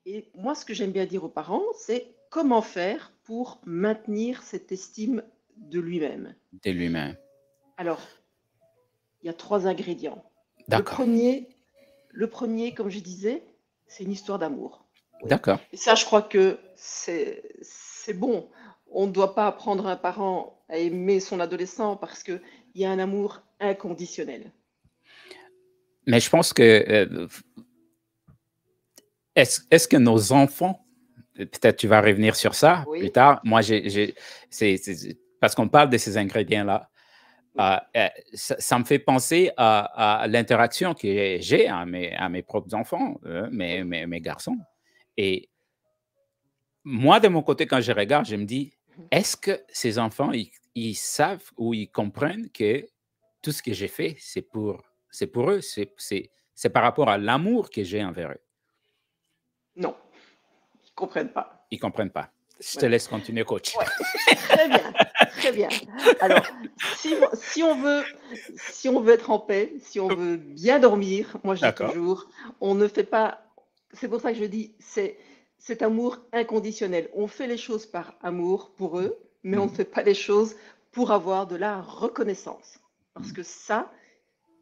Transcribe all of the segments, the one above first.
Et moi, ce que j'aime bien dire aux parents, c'est comment faire pour maintenir cette estime de lui-même. de lui-même. Alors, il y a 3 ingrédients. Le D'accord, premier, le premier, comme je disais, c'est une histoire d'amour. Oui. d'accord. Et ça, je crois que c'est bon. On ne doit pas apprendre un parent à aimer son adolescent parce qu'il y a un amour inconditionnel. Mais je pense que, est-ce que nos enfants, peut-être tu vas revenir sur ça plus Oui, tard. Moi, parce qu'on parle de ces ingrédients-là, oui, ça me fait penser à l'interaction que j'ai à mes propres enfants, oui. mes garçons. Et moi, de mon côté, quand je regarde, je me dis, Mhm. est-ce que ces enfants, ils savent ou ils comprennent que tout ce que j'ai fait, c'est pour eux, c'est par rapport à l'amour que j'ai envers eux. Non, ils ne comprennent pas. Ils comprennent pas. Je te Voilà. laisse continuer, coach. Ouais, très bien, très bien. Alors, si on veut être en paix, si on veut bien dormir, moi je dis D'accord. toujours, on ne fait pas. C'est pour ça que je dis, c'est cet amour inconditionnel. On fait les choses par amour pour eux, mais on ne Mhm. fait pas les choses pour avoir de la reconnaissance. Parce Mhm. que ça,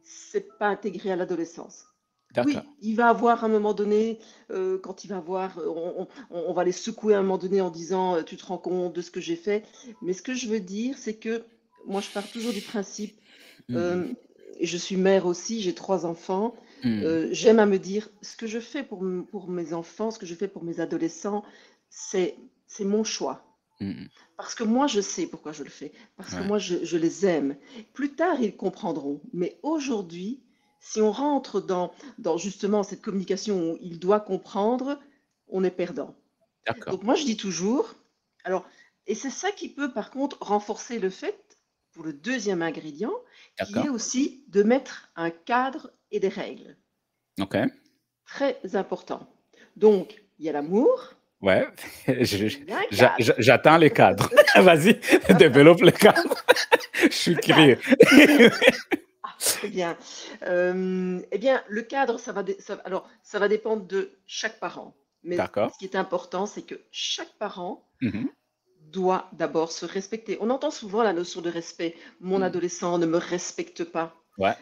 c'est pas intégré à l'adolescence. D'accord. Oui, il va avoir à un moment donné, quand il va voir, on va les secouer à un moment donné en disant, tu te rends compte de ce que j'ai fait. Mais ce que je veux dire, c'est que moi, je pars toujours du principe, Mhm. euh, et je suis mère aussi, j'ai 3 enfants. Mhm. J'aime à me dire, ce que je fais pour mes enfants, ce que je fais pour mes adolescents, c'est, c'est mon choix. Mhm. Parce que moi, je sais pourquoi je le fais. Parce que Ouais. moi, je les aime. Plus tard, ils comprendront. Mais aujourd'hui, si on rentre dans justement cette communication où il doit comprendre, on est perdant. D'accord. Donc moi, je dis toujours, alors, et c'est ça qui peut par contre renforcer le fait, pour le deuxième ingrédient, qui est D'accord. aussi de mettre un cadre et des règles. OK. Très important. Donc, il y a l'amour, Ouais. Je- il y a un cadre. J'attends les cadres. Vas-y, développe les cadres. Je suis Le curieux. cadre. Ah, très bien. Eh bien, le cadre, ça va dépendre de chaque parent. Mais D'accord. ce qui est important, c'est que chaque parent Mhm. doit d'abord se respecter. On entend souvent la notion de respect. Mon Mhm. adolescent ne me respecte pas. Ouais.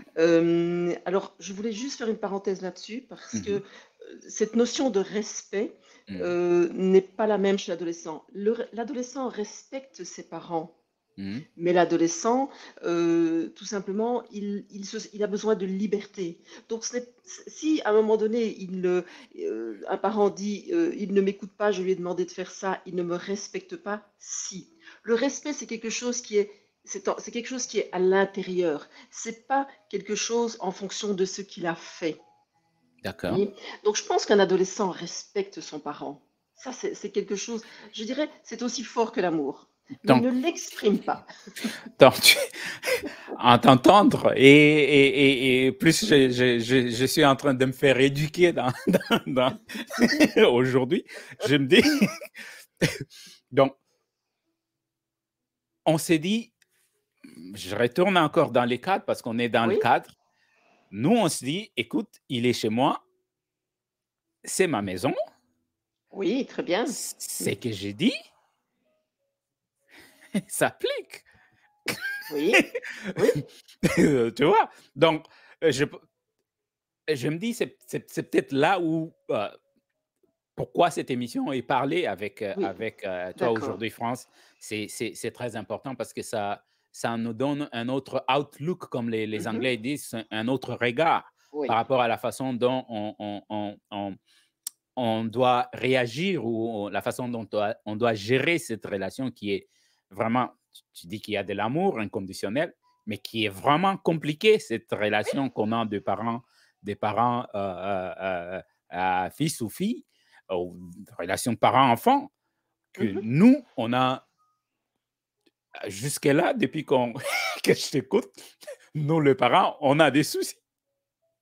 Alors, je voulais juste faire une parenthèse là-dessus parce que Mhm. cette notion de respect Mhm. n'est pas la même chez l'adolescent. L'adolescent respecte ses parents. Mhm. Mais l'adolescent, tout simplement, il a besoin de liberté. Donc, si à un moment donné, un parent dit il ne m'écoute pas, je lui ai demandé de faire ça, il ne me respecte pas, si. Le respect, c'est quelque chose qui est à l'intérieur. C'est pas quelque chose en fonction de ce qu'il a fait. Vous D'accord. voyez. Donc, je pense qu'un adolescent respecte son parent. Ça, c'est quelque chose, je dirais, c'est aussi fort que l'amour. Mais il Donc, ne l'exprime pas. donc en t'entendre et plus je suis en train de me faire éduquer aujourd'hui, je me dis, donc, on s'est dit, je retourne encore dans les cadres parce qu'on est dans le Oui, cadre. Nous, on se dit, écoute, il est chez moi, c'est ma maison, oui, très bien. c'est que j'ai dit, ça s'applique. Oui, oui, Tu vois? Donc, je me dis, c'est peut-être là où, pourquoi cette émission est parlée oui, avec toi d'accord. aujourd'hui, France, c'est très important parce que ça nous donne un autre outlook, comme les Mhm. Anglais disent, un autre regard par Oui. rapport à la façon dont on doit réagir ou la façon dont on doit gérer cette relation qui est vraiment, tu dis qu'il y a de l'amour inconditionnel, mais qui est vraiment compliquée, cette relation qu'on a des parents fils ou filles, ou relation parent-enfant, que Mhm. nous, on a jusque-là, depuis que je t'écoute, nous, les parents, on a des soucis.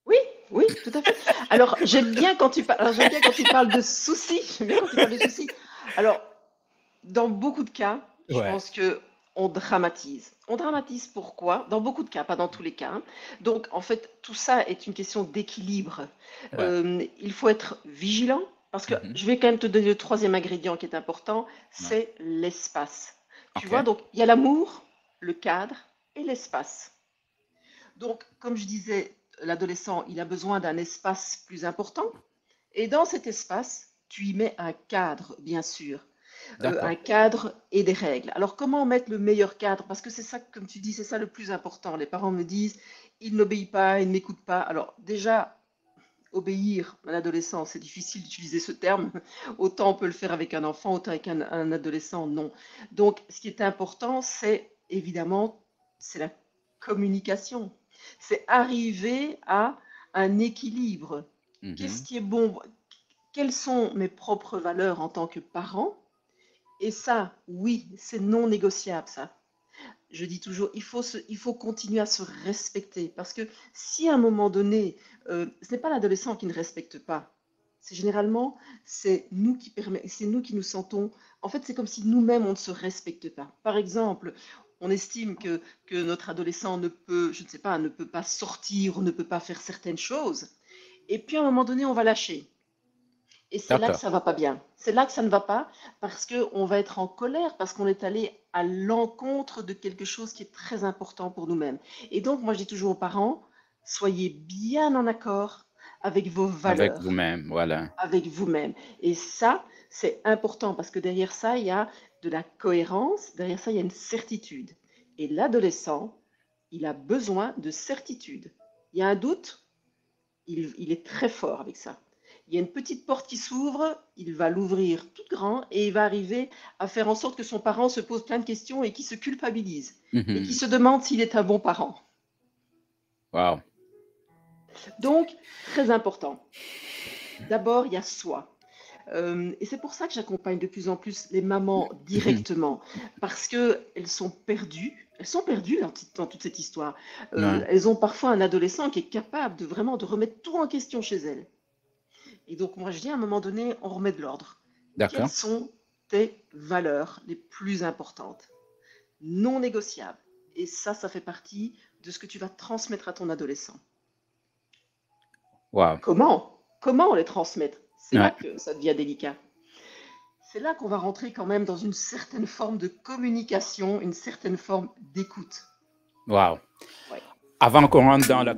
Oui, oui, tout à fait. Alors, j'aime bien quand tu parles de soucis. J'aime bien quand tu parles de soucis. Alors, dans beaucoup de cas, je Ouais, pense que on dramatise. On dramatise pourquoi? Dans beaucoup de cas, pas dans tous les cas, hein. Donc, en fait, tout ça est une question d'équilibre. ouais. Il faut être vigilant. Parce que Mhm. je vais quand même te donner le troisième ingrédient qui est important, Ouais. c'est l'espace. Tu OK. vois, donc il y a l'amour, le cadre et l'espace. Donc, comme je disais, l'adolescent, il a besoin d'un espace plus important. Et dans cet espace, tu y mets un cadre, bien sûr. Un D'accord. cadre et des règles. Alors, comment mettre le meilleur cadre? Parce que c'est ça, comme tu dis, c'est ça le plus important. Les parents me disent, il n'obéit pas, il ne m'écoute pas. Alors, déjà, obéir à l'adolescent, c'est difficile d'utiliser ce terme. Autant on peut le faire avec un enfant, autant avec un adolescent, non. Donc, ce qui est important, c'est évidemment, c'est la communication. C'est arriver à un équilibre. Qu'est-ce Mhm. qui est bon? Quelles sont mes propres valeurs en tant que parent? Et ça, oui, c'est non négociable, ça. Je dis toujours, il faut continuer à se respecter. Parce que si à un moment donné, ce n'est pas l'adolescent qui ne respecte pas, c'est généralement, c'est nous qui nous sentons. En fait, c'est comme si nous-mêmes, on ne se respecte pas. Par exemple, on estime que notre adolescent ne peut, je ne sais pas, ne peut pas sortir ou ne peut pas faire certaines choses. Et puis à un moment donné, on va lâcher. Et c'est là que D'accord. ça va pas bien. C'est là que ça ne va pas parce qu'on va être en colère, parce qu'on est allé à l'encontre de quelque chose qui est très important pour nous-mêmes. Et donc, moi, je dis toujours aux parents, soyez bien en accord avec vos Avec valeurs, vous-même, voilà. avec vous-même. Et ça, c'est important parce que derrière ça, il y a de la cohérence, derrière ça, il y a une certitude. Et l'adolescent, il a besoin de certitude. Il y a un doute, il est très fort avec ça. Il y a une petite porte qui s'ouvre, il va l'ouvrir tout grand et il va arriver à faire en sorte que son parent se pose plein de questions et qui se culpabilise et qui Mhm. se demande s'il est un bon parent. Wow. Donc, très important. D'abord, il y a soi. Et c'est pour ça que j'accompagne de plus en plus les mamans Mhm. directement, parce qu'elles sont perdues. Elles sont perdues dans toute cette histoire. Ouais. Elles ont parfois un adolescent qui est capable de vraiment de remettre tout en question chez elles. Et donc, moi, je dis à un moment donné, on remet de l'ordre. Quelles D'accord. sont tes valeurs les plus importantes, non négociables? Et ça fait partie de ce que tu vas transmettre à ton adolescent. Wow. Comment les transmettre? C'est là Ouais. que ça devient délicat. C'est là qu'on va rentrer quand même dans une certaine forme de communication, une certaine forme d'écoute. Wow. Ouais. Avant qu'on rentre dans la